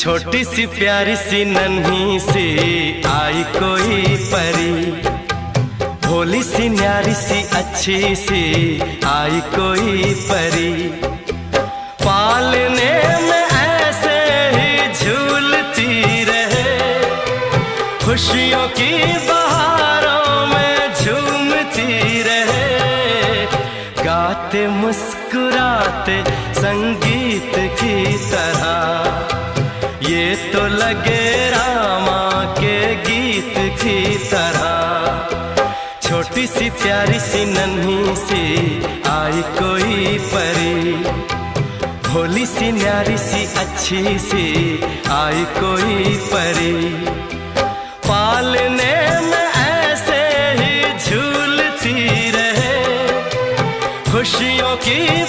छोटी सी प्यारी सी नन्ही सी आई कोई परी, भोली सी न्यारी सी अच्छी सी आई कोई परी। पालने में ऐसे ही झूलती रहे, खुशियों की बहारों में झूमती रहे। गाते मुस्कुराते संगीत की तरह, ये तो लगे रामा के गीत की तरह। छोटी सी प्यारी सी नन्ही सी आई कोई परी, भोली सी न्यारी सी अच्छी सी आई कोई परी। पालने में ऐसे ही झूलती रहे, खुशियों की